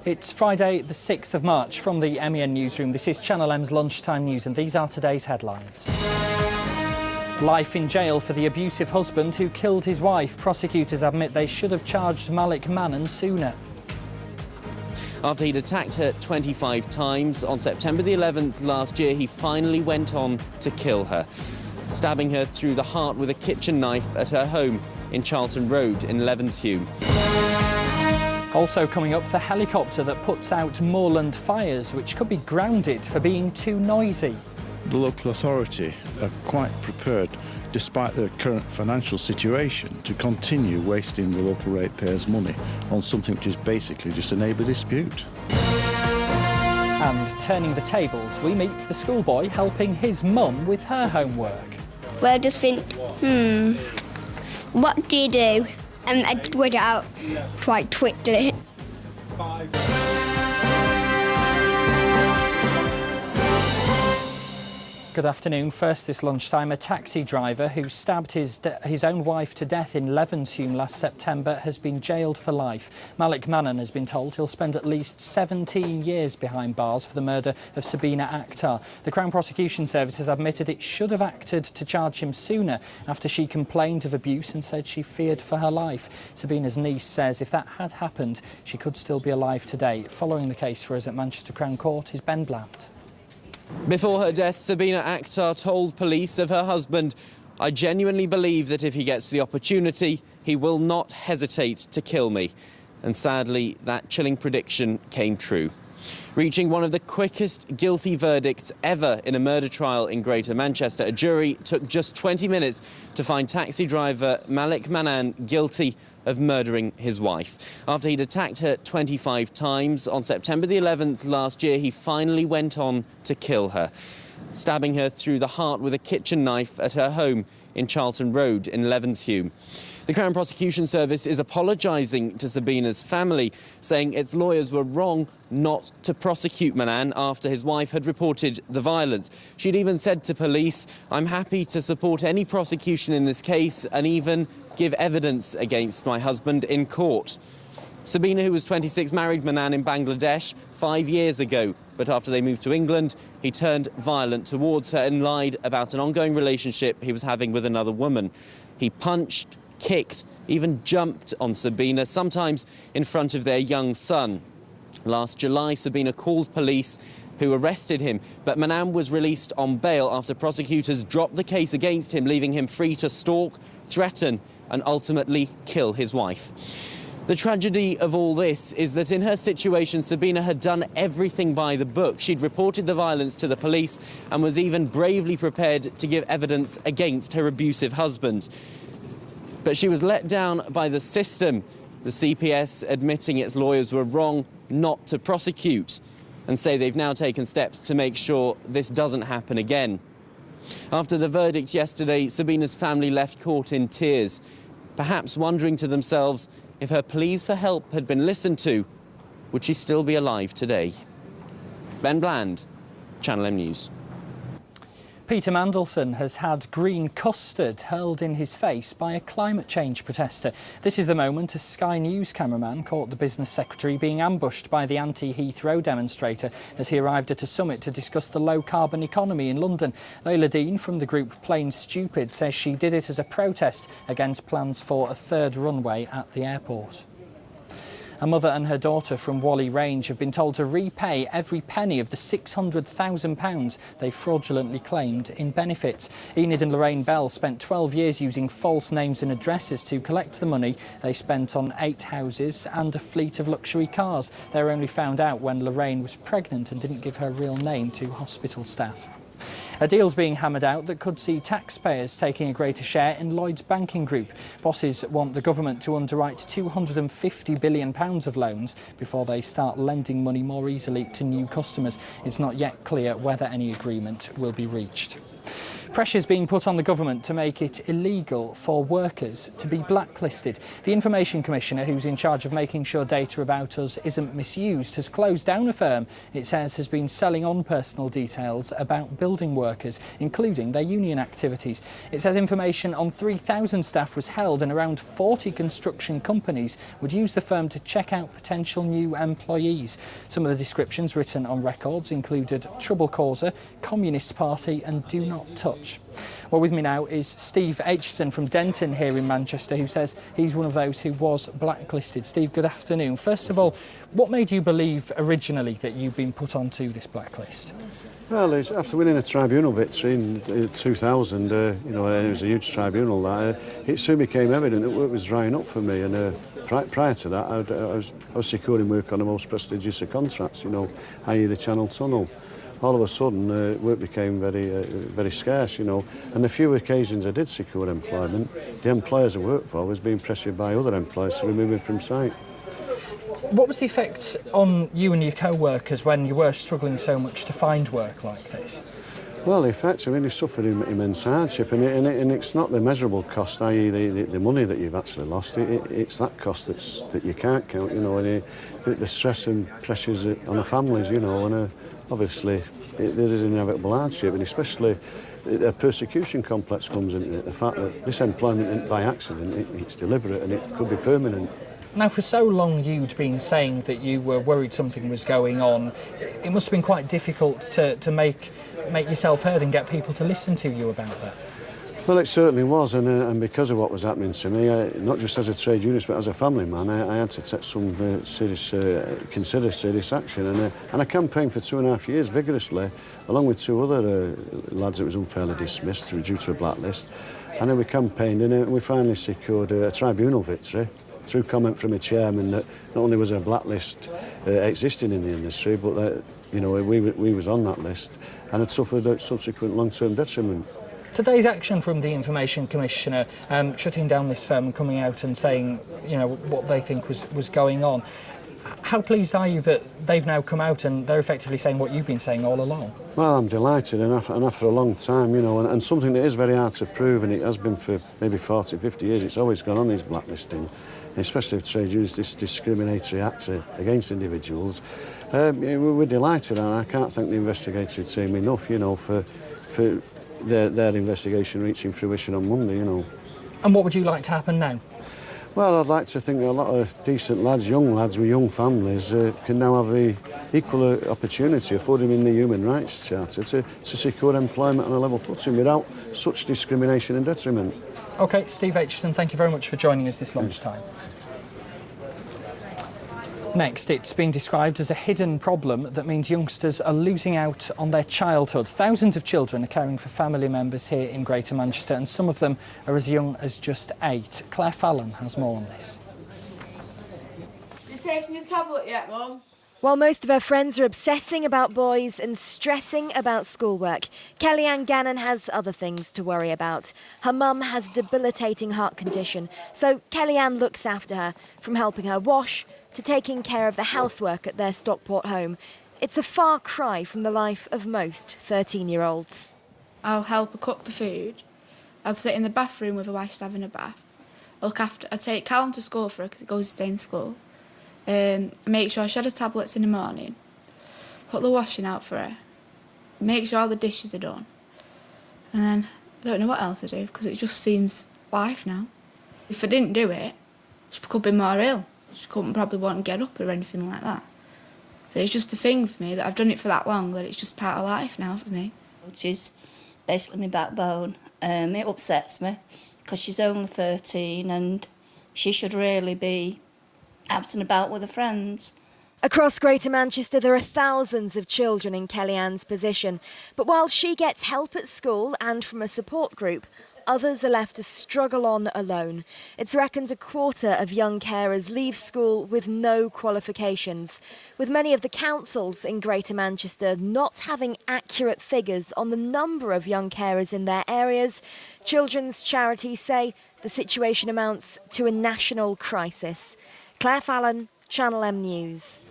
It's Friday the 6th of March from the MEN newsroom. This is Channel M's Lunchtime News and these are today's headlines. Life in jail for the abusive husband who killed his wife. Prosecutors admit they should have charged Malik Manan sooner. After he'd attacked her 25 times, on September the 11th last year, he finally went on to kill her, stabbing her through the heart with a kitchen knife at her home in Charlton Road in Levenshulme. Also coming up, the helicopter that puts out moorland fires, which could be grounded for being too noisy. The local authority are quite prepared, despite their current financial situation, to continue wasting the local ratepayers' money on something which is basically just a neighbour dispute. And turning the tables, we meet the schoolboy helping his mum with her homework. Well, I just think, what do you do? And I'd work it out quite quickly. Good afternoon. First this lunchtime, a taxi driver who stabbed his own wife to death in Levenshulme last September has been jailed for life. Malik Manan has been told he'll spend at least 17 years behind bars for the murder of Sabina Akhtar. The Crown Prosecution Service has admitted it should have acted to charge him sooner after she complained of abuse and said she feared for her life. Sabina's niece says if that had happened, she could still be alive today. Following the case for us at Manchester Crown Court is Ben Bland. Before her death, Sabina Akhtar told police of her husband, "I genuinely believe that if he gets the opportunity, he will not hesitate to kill me." And sadly, that chilling prediction came true. Reaching one of the quickest guilty verdicts ever in a murder trial in Greater Manchester, a jury took just 20 minutes to find taxi driver Malik Manan guilty of murdering his wife. After he'd attacked her 25 times, on September the 11th last year, he finally went on to kill her, stabbing her through the heart with a kitchen knife at her home in Charlton Road in Levenshulme. The Crown Prosecution Service is apologising to Sabina's family, saying its lawyers were wrong not to prosecute Manan after his wife had reported the violence. She'd even said to police, "I'm happy to support any prosecution in this case and even give evidence against my husband in court." Sabina, who was 26, married Manan in Bangladesh 5 years ago. But after they moved to England, he turned violent towards her and lied about an ongoing relationship he was having with another woman. He punched, kicked, even jumped on Sabina, sometimes in front of their young son. Last July, Sabina called police who arrested him, but Manan was released on bail after prosecutors dropped the case against him, leaving him free to stalk, threaten and ultimately kill his wife. The tragedy of all this is that in her situation, Sabina had done everything by the book. She'd reported the violence to the police and was even bravely prepared to give evidence against her abusive husband. But she was let down by the system, the CPS admitting its lawyers were wrong not to prosecute and say they've now taken steps to make sure this doesn't happen again. After the verdict yesterday, Sabina's family left court in tears, perhaps wondering to themselves if her pleas for help had been listened to, would she still be alive today? Ben Bland, Channel M News. Peter Mandelson has had green custard hurled in his face by a climate change protester. This is the moment a Sky News cameraman caught the business secretary being ambushed by the anti-Heathrow demonstrator as he arrived at a summit to discuss the low-carbon economy in London. Layla Dean from the group Plain Stupid says she did it as a protest against plans for a third runway at the airport. A mother and her daughter from Whalley Range have been told to repay every penny of the £600,000 they fraudulently claimed in benefits. Enid and Lorraine Bell spent 12 years using false names and addresses to collect the money they spent on 8 houses and a fleet of luxury cars. They were only found out when Lorraine was pregnant and didn't give her real name to hospital staff. A deal's being hammered out that could see taxpayers taking a greater share in Lloyds Banking Group. Bosses want the government to underwrite £250 billion of loans before they start lending money more easily to new customers. It's not yet clear whether any agreement will be reached. Pressure's being put on the government to make it illegal for workers to be blacklisted. The Information Commissioner, who's in charge of making sure data about us isn't misused, has closed down a firm it says has been selling on personal details about building workers, including their union activities. It says information on 3,000 staff was held and around 40 construction companies would use the firm to check out potential new employees. Some of the descriptions written on records included trouble causer, Communist Party and do not touch. Well, with me now is Steve Aitchison from Denton here in Manchester, who says he's one of those who was blacklisted. Steve, good afternoon. First of all, what made you believe originally that you'd been put onto this blacklist? Well, it's after winning a tribunal victory in 2000, and it was a huge tribunal, that it soon became evident that work was drying up for me. And prior to that, I was securing work on the most prestigious of contracts, i.e. the Channel Tunnel. All of a sudden, work became very scarce, And the few occasions I did secure employment, the employers I worked for was being pressured by other employers to remove me from site. What was the effect on you and your co-workers when you were struggling so much to find work like this? Well, the effect, you suffered immense hardship, and it's not the measurable cost, i.e. the money that you've actually lost, it's that cost that you can't count, and the stress and pressures on the families, and obviously there is inevitable hardship, and especially a persecution complex comes into it, the fact that this employment isn't by accident, it's deliberate and it could be permanent. Now, for so long you'd been saying that you were worried something was going on. It must have been quite difficult to make yourself heard and get people to listen to you about that. Well, it certainly was, and because of what was happening to me, not just as a trade unionist but as a family man, I had to take some consider serious action, and I campaigned for 2.5 years vigorously, along with two other lads that was unfairly dismissed due to a blacklist, and then we campaigned and we finally secured a tribunal victory through comment from a chairman that not only was a blacklist existing in the industry, but that we was on that list and had suffered a subsequent long-term detriment. Today's action from the Information Commissioner, shutting down this firm and coming out and saying, what they think was going on. How pleased are you that they've now come out and they're effectively saying what you've been saying all along? Well, I'm delighted, and after a long time, and something that is very hard to prove, and it has been for maybe 40, 50 years, it's always gone on, these blacklisting, especially if trade unions, this discriminatory act against individuals. We're delighted, and I can't thank the investigatory team enough, for their investigation reaching fruition on Monday, And what would you like to happen now? Well, I'd like to think that a lot of decent lads, young lads with young families, can now have the equal opportunity afforded in the Human Rights Charter to secure employment on a level footing without such discrimination and detriment. OK, Steve Aitchison, thank you very much for joining us this lunchtime. Next, it's been described as a hidden problem that means youngsters are losing out on their childhood. Thousands of children are caring for family members here in Greater Manchester, and some of them are as young as just 8. Claire Fallon has more on this. You taking your tablet yet, Mum? While most of her friends are obsessing about boys and stressing about schoolwork, Kellyanne Gannon has other things to worry about. Her mum has a debilitating heart condition, so Kellyanne looks after her, from helping her wash to taking care of the housework at their Stockport home. It's a far cry from the life of most 13-year-olds. I'll help her cook the food. I'll sit in the bathroom with her while she's having a bath. I take Callum to school for her because he goes to stay in school. Make sure I shed her tablets in the morning. Put the washing out for her. Make sure all the dishes are done. And then I don't know what else I do because it just seems life now. If I didn't do it, she could be more ill. She couldn't probably want to get up or anything like that. So it's just a thing for me that I've done it for that long that it's just part of life now for me. She's basically my backbone. It upsets me because she's only 13 and she should really be out and about with her friends. Across Greater Manchester, there are thousands of children in Kellyanne's position. But while she gets help at school and from a support group, others are left to struggle on alone. It's reckoned a quarter of young carers leave school with no qualifications, with many of the councils in Greater Manchester not having accurate figures on the number of young carers in their areas. Children's charities say the situation amounts to a national crisis. Claire Fallon, Channel M News.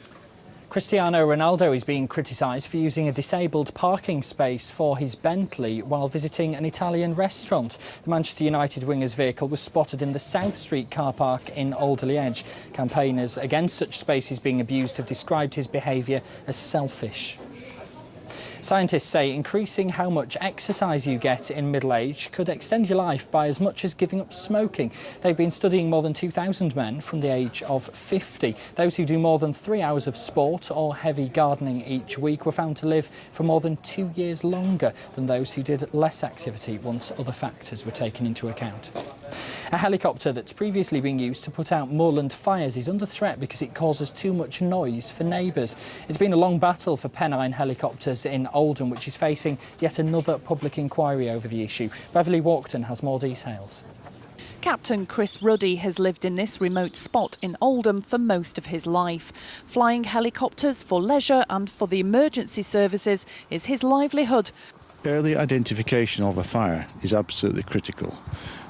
Cristiano Ronaldo is being criticised for using a disabled parking space for his Bentley while visiting an Italian restaurant. The Manchester United winger's vehicle was spotted in the South Street car park in Alderley Edge. Campaigners against such spaces being abused have described his behaviour as selfish. Scientists say increasing how much exercise you get in middle age could extend your life by as much as giving up smoking. They've been studying more than 2,000 men from the age of 50. Those who do more than 3 hours of sport or heavy gardening each week were found to live for more than 2 years longer than those who did less activity once other factors were taken into account. A helicopter that's previously been used to put out moorland fires is under threat because it causes too much noise for neighbours. It's been a long battle for Pennine Helicopters in Oldham, which is facing yet another public inquiry over the issue. Beverly Walkton has more details. Captain Chris Ruddy has lived in this remote spot in Oldham for most of his life. Flying helicopters for leisure and for the emergency services is his livelihood. Early identification of a fire is absolutely critical.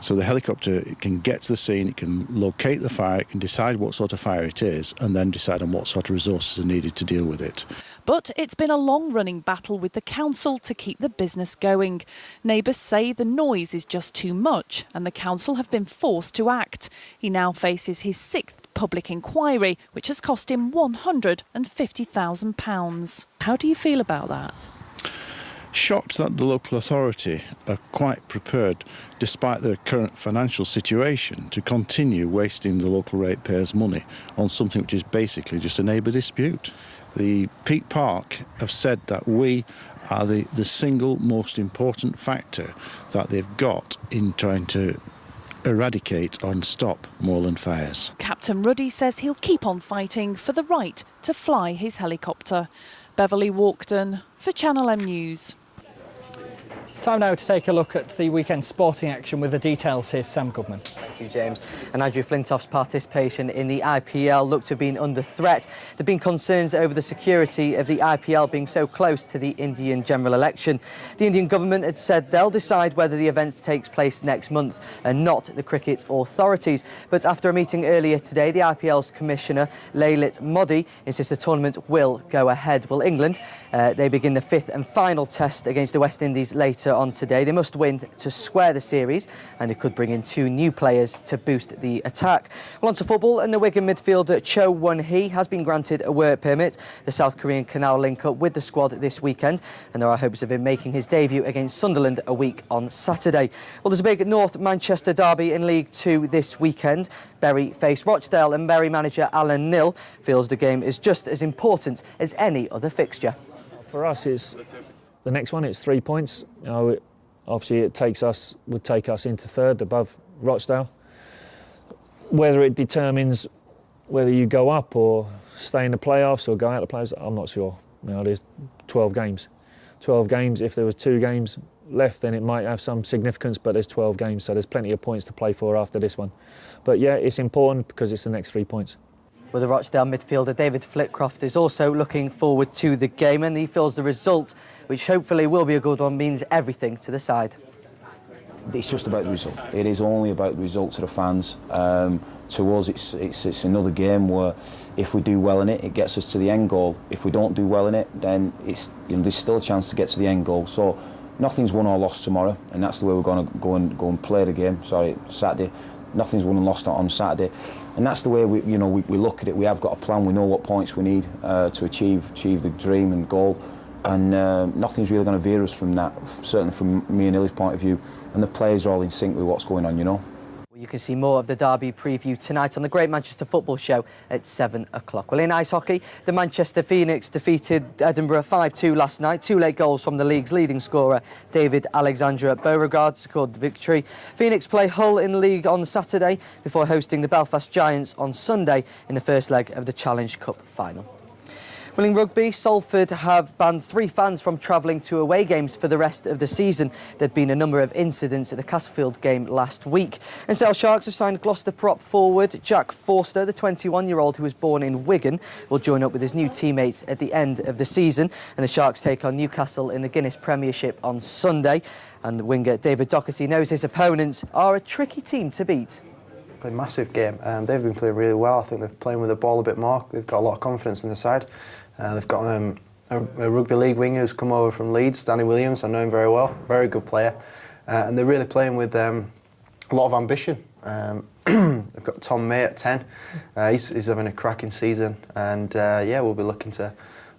So the helicopter can get to the scene, it can locate the fire, it can decide what sort of fire it is, and then decide on what sort of resources are needed to deal with it. But it's been a long-running battle with the council to keep the business going. Neighbours say the noise is just too much and the council have been forced to act. He now faces his 6th public inquiry, which has cost him £150,000. How do you feel about that? Shocked that the local authority are quite prepared, despite their current financial situation, to continue wasting the local ratepayers' money on something which is basically just a neighbour dispute. The Peak Park have said that we are the single most important factor that they've got in trying to eradicate and stop moorland fires. Captain Ruddy says he'll keep on fighting for the right to fly his helicopter. Beverly Walkton for Channel M News. Time now to take a look at the weekend sporting action with the details. Here's Sam Goodman. Thank you, James. And Andrew Flintoff's participation in the IPL looked to have been under threat. There have been concerns over the security of the IPL being so close to the Indian general election. The Indian government had said they'll decide whether the event takes place next month and not the cricket authorities. But after a meeting earlier today, the IPL's commissioner, Lalit Modi, insists the tournament will go ahead. Well, England, they begin the 5th and final test against the West Indies later on today. They must win to square the series, and they could bring in 2 new players to boost the attack. Well, on to football, and the Wigan midfielder Cho Won-hee has been granted a work permit. The South Korean can now link up with the squad this weekend, and there are hopes of him making his debut against Sunderland a week on Saturday. Well, there's a big North Manchester derby in League 2 this weekend. Bury face Rochdale, and Bury manager Alan Nill feels the game is just as important as any other fixture. For us, it's the next one. It's 3 points. You know, obviously, would take us into 3rd above Rochdale. Whether it determines whether you go up or stay in the playoffs or go out of the playoffs, I'm not sure. You know, there's 12 games. 12 games. If there was 2 games left, then it might have some significance. But there's 12 games, so there's plenty of points to play for after this one. But yeah, it's important because it's the next 3 points. Well, the Rochdale midfielder David Flitcroft is also looking forward to the game, and he feels the result, which hopefully will be a good one, means everything to the side. It's just about the result. It is only about the result to the fans. To us, it's another game where if we do well in it, it gets us to the end goal. If we don't do well in it, then it's, you know, there's still a chance to get to the end goal. So nothing's won or lost tomorrow, and that's the way we're going to go and play the game. Saturday. Nothing's won and lost on Saturday, and that's the way we look at it. We have got a plan. We know what points we need to achieve the dream and goal, and nothing's really going to veer us from that. Certainly from me and Illy's point of view, and the players are all in sync with what's going on. You know. You can see more of the derby preview tonight on the Great Manchester Football Show at 7 o'clock. Well, in ice hockey, the Manchester Phoenix defeated Edinburgh 5-2 last night. 2 late goals from the league's leading scorer, David Alexandra Beauregard, scored the victory. Phoenix play Hull in the league on Saturday before hosting the Belfast Giants on Sunday in the first leg of the Challenge Cup final. Well, in rugby, Salford have banned 3 fans from travelling to away games for the rest of the season. There'd been a number of incidents at the Castlefield game last week. And Sale Sharks have signed Gloucester prop forward Jack Forster, the 21-year-old who was born in Wigan, will join up with his new teammates at the end of the season. And the Sharks take on Newcastle in the Guinness Premiership on Sunday. And the winger David Docherty knows his opponents are a tricky team to beat. A massive game. They've been playing really well. I think they're playing with the ball a bit more. They've got a lot of confidence in the side. They've got a rugby league winger who's come over from Leeds, Danny Williams. I know him very well, very good player. And they're really playing with a lot of ambition. They've got Tom May at 10. He's having a cracking season, and yeah, we'll be looking to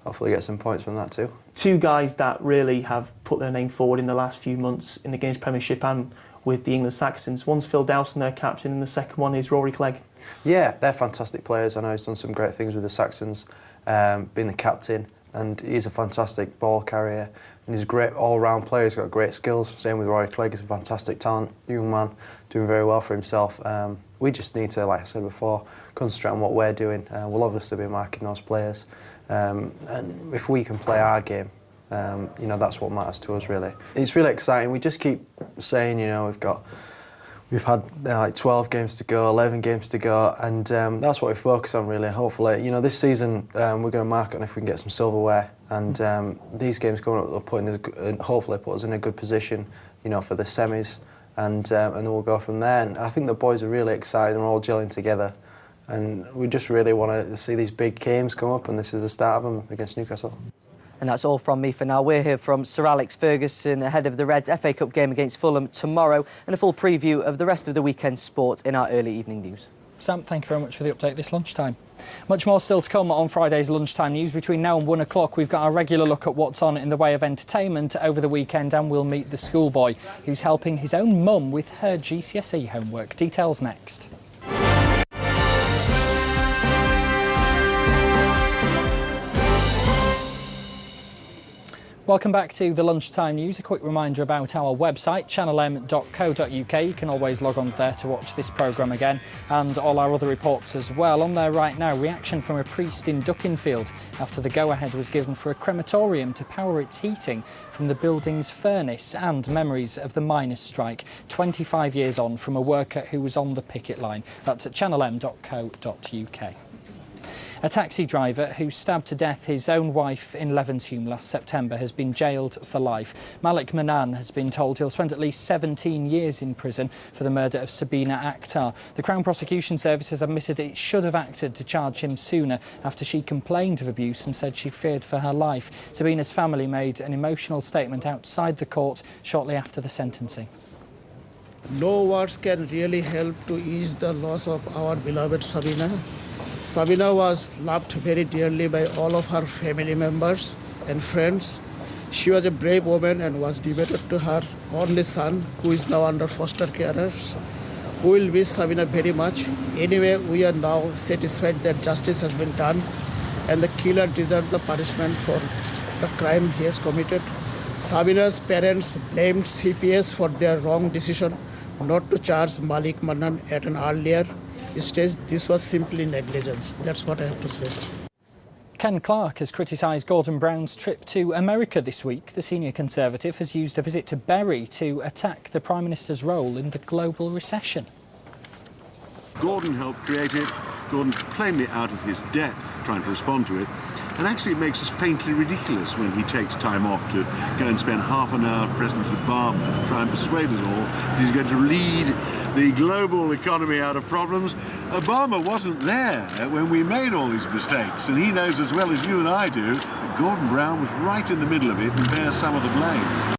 hopefully get some points from that too. Two guys that really have put their name forward in the last few months in the Games Premiership and with the England Saxons. One's Phil Dowson, their captain, and the second one is Rory Clegg. Yeah, they're fantastic players. I know he's done some great things with the Saxons, being the captain, and he's a fantastic ball carrier, and he's a great all-round player. He's got great skills. Same with Rory Clegg. He's a fantastic talent, young man, doing very well for himself. We just need to, like I said before, concentrate on what we're doing. We'll obviously be marking those players, and if we can play our game, you know, that's what matters to us really. It's really exciting. We just keep saying, you know, we've had like 12 games to go, 11 games to go, and that's what we focus on really. Hopefully, you know, this season we're going to mark it on if we can get some silverware, and these games going up will hopefully put us in a good position, you know, for the semis, and then we'll go from there. And I think the boys are really excited and we're all gelling together, and we just really want to see these big games come up, and this is the start of them against Newcastle. And that's all from me for now. We're here from Sir Alex Ferguson ahead of the Reds FA Cup game against Fulham tomorrow, and a full preview of the rest of the weekend sport in our early evening news. Sam, thank you very much for the update this lunchtime. Much more still to come on Friday's Lunchtime News. Between now and 1 o'clock, we've got our regular look at what's on in the way of entertainment over the weekend, and we'll meet the schoolboy who's helping his own mum with her GCSE homework. Details next. Welcome back to the Lunchtime News. A quick reminder about our website, channelm.co.uk. You can always log on there to watch this programme again and all our other reports as well. On there right now, reaction from a priest in Dukinfield after the go-ahead was given for a crematorium to power its heating from the building's furnace, and memories of the miners' strike 25 years on from a worker who was on the picket line. That's at channelm.co.uk. A taxi driver who stabbed to death his own wife in Levenshulme last September has been jailed for life. Malik Manan has been told he'll spend at least 17 years in prison for the murder of Sabina Akhtar. The Crown Prosecution Service has admitted it should have acted to charge him sooner after she complained of abuse and said she feared for her life. Sabina's family made an emotional statement outside the court shortly after the sentencing. No words can really help to ease the loss of our beloved Sabina. Sabina was loved very dearly by all of her family members and friends. She was a brave woman and was devoted to her only son, who is now under foster carers. We will miss Sabina very much. Anyway, we are now satisfied that justice has been done and the killer deserved the punishment for the crime he has committed. Sabina's parents blamed CPS for their wrong decision not to charge Malik Manan at an earlier stage. This was simply negligence. That's what I have to say. Ken Clarke has criticised Gordon Brown's trip to America this week. The senior Conservative has used a visit to Bury to attack the Prime Minister's role in the global recession. Gordon helped create it. Gordon's plainly out of his depth trying to respond to it. And actually it makes us faintly ridiculous when he takes time off to go and spend half an hour with President Obama and try and persuade us all that he's going to lead the global economy out of problems. Obama wasn't there when we made all these mistakes, and he knows as well as you and I do that Gordon Brown was right in the middle of it and bears some of the blame.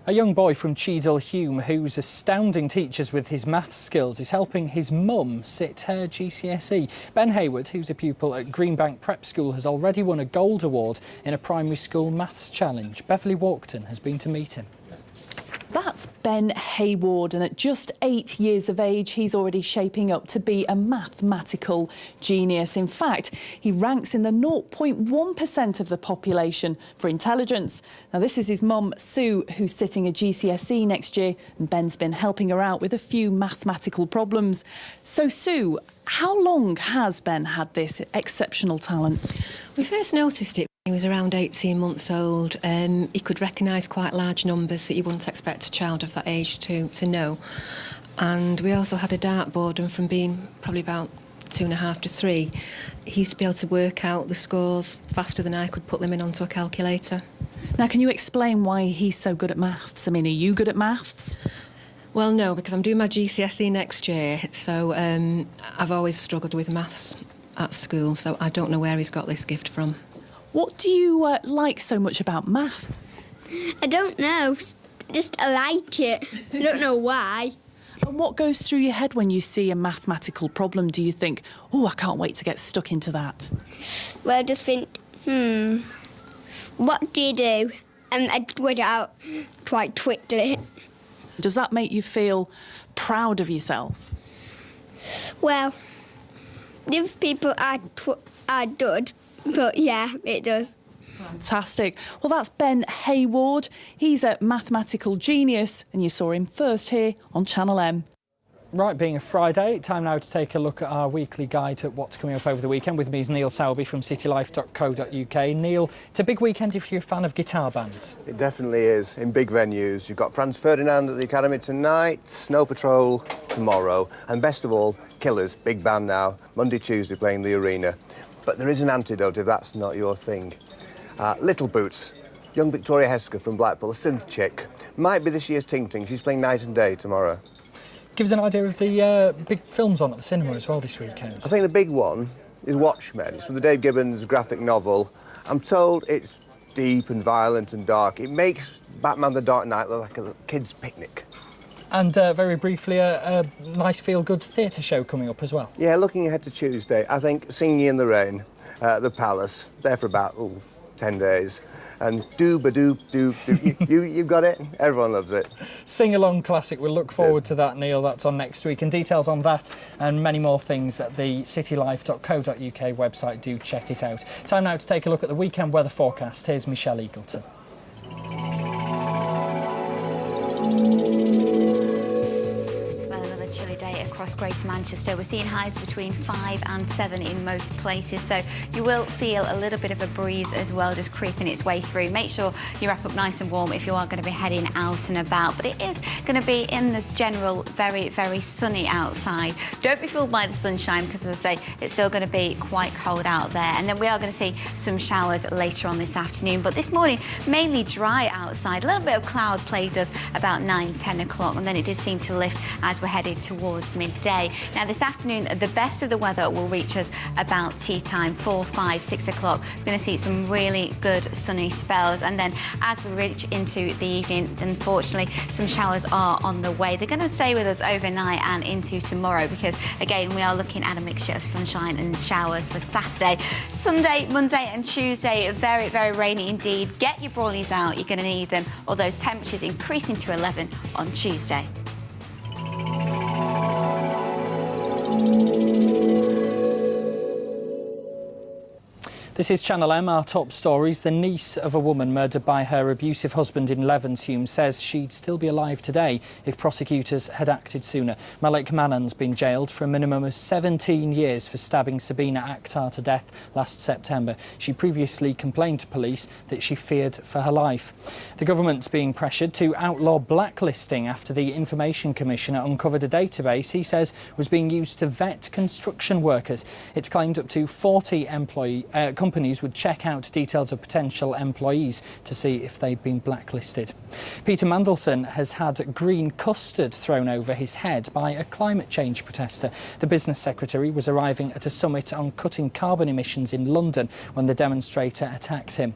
A young boy from Cheadle-Hulme who's astounding teachers with his maths skills is helping his mum sit her GCSE. Ben Hayward, who's a pupil at Greenbank Prep School, has already won a gold award in a primary school maths challenge. Beverly Walkton has been to meet him. That's Ben Hayward, and at just 8 years of age, he's already shaping up to be a mathematical genius. In fact, he ranks in the 0.1% of the population for intelligence. Now, this is his mum, Sue, who's sitting a GCSE next year, and Ben's been helping her out with a few mathematical problems. So, Sue, how long has Ben had this exceptional talent? We first noticed it. He was around 18 months old. He could recognise quite large numbers that you wouldn't expect a child of that age to know. And we also had a dartboard, and from being probably about 2.5 to 3, he used to be able to work out the scores faster than I could put them in onto a calculator. Now, can you explain why he's so good at maths? I mean, are you good at maths? Well, no, because I'm doing my GCSE next year, so I've always struggled with maths at school, so I don't know where he's got this gift from. What do you like so much about maths? I don't know, just I like it. I don't know why. And what goes through your head when you see a mathematical problem? Do you think, oh, I can't wait to get stuck into that? Well, I just think, what do you do? And I'd work it out quite quickly. Does that make you feel proud of yourself? Well, the other people are good, but yeah, it does. Fantastic. Well, that's Ben Hayward. He's a mathematical genius, and you saw him first here on Channel M. Right, being a Friday, time now to take a look at our weekly guide at what's coming up over the weekend. With me is Neil Selby from citylife.co.uk. Neil, it's a big weekend if you're a fan of guitar bands. It definitely is, in big venues. You've got Franz Ferdinand at the Academy tonight, Snow Patrol tomorrow, and best of all, Killers, big band now, Monday, Tuesday playing the Arena. But there is an antidote if that's not your thing. Little Boots, young Victoria Hesker from Blackpool, a synth chick. Might be this year's Ting Ting. She's playing Night and Day tomorrow. Give us an idea of the big films on at the cinema as well this weekend. I think the big one is Watchmen. It's from the Dave Gibbons graphic novel. I'm told it's deep and violent and dark. It makes Batman the Dark Knight look like a kid's picnic. And very briefly, a nice feel-good theatre show coming up as well. Yeah, looking ahead to Tuesday, I think Singing in the Rain at the Palace, there for about 10 days. And doo-ba-doop-doop-doop. You've got it. Everyone loves it. Sing-along classic. We'll look forward to that, Neil. That's on next week. And details on that and many more things at the citylife.co.uk website. Do check it out. Time now to take a look at the weekend weather forecast. Here's Michelle Eagleton. Across Greater Manchester. We're seeing highs between 5 and 7 in most places, so you will feel a little bit of a breeze as well, just creeping its way through. Make sure you wrap up nice and warm if you are going to be heading out and about, but it is going to be in the general very, very sunny outside. Don't be fooled by the sunshine because, as I say, it's still going to be quite cold out there, and then we are going to see some showers later on this afternoon, but this morning mainly dry outside. A little bit of cloud plagued us about 9-10 o'clock, and then it did seem to lift as we're headed towards midday. Now this afternoon the best of the weather will reach us about tea time, 4, 5, 6 o'clock. We're going to see some really good sunny spells, and then as we reach into the evening, unfortunately some showers are on the way. They're going to stay with us overnight and into tomorrow because again we are looking at a mixture of sunshine and showers for Saturday. Sunday, Monday and Tuesday very, very rainy indeed. Get your brollies out, you're going to need them, although temperatures increasing to 11 on Tuesday. This is Channel M, our top stories. The niece of a woman murdered by her abusive husband in Levenshulme says she'd still be alive today if prosecutors had acted sooner. Malik Manan's been jailed for a minimum of 17 years for stabbing Sabina Akhtar to death last September. She previously complained to police that she feared for her life. The government's being pressured to outlaw blacklisting after the Information Commissioner uncovered a database he says was being used to vet construction workers. It's claimed up to 40 companies would check out details of potential employees to see if they've been blacklisted. Peter Mandelson has had green custard thrown over his head by a climate change protester. The business secretary was arriving at a summit on cutting carbon emissions in London when the demonstrator attacked him.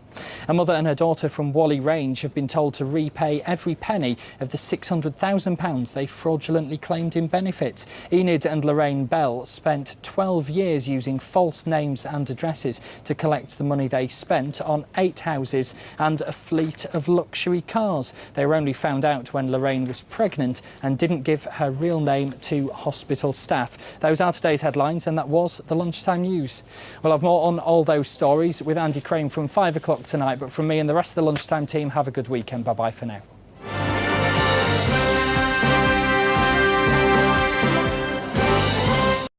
A mother and her daughter from Whalley Range have been told to repay every penny of the £600,000 they fraudulently claimed in benefits. Enid and Lorraine Bell spent 12 years using false names and addresses to collect the money they spent on 8 houses and a fleet of luxury cars. They were only found out when Lorraine was pregnant and didn't give her real name to hospital staff. Those are today's headlines, and that was the Lunchtime News. We'll have more on all those stories with Andy Crane from 5 o'clock tonight, but from me and the rest of the Lunchtime team, have a good weekend. Bye-bye for now.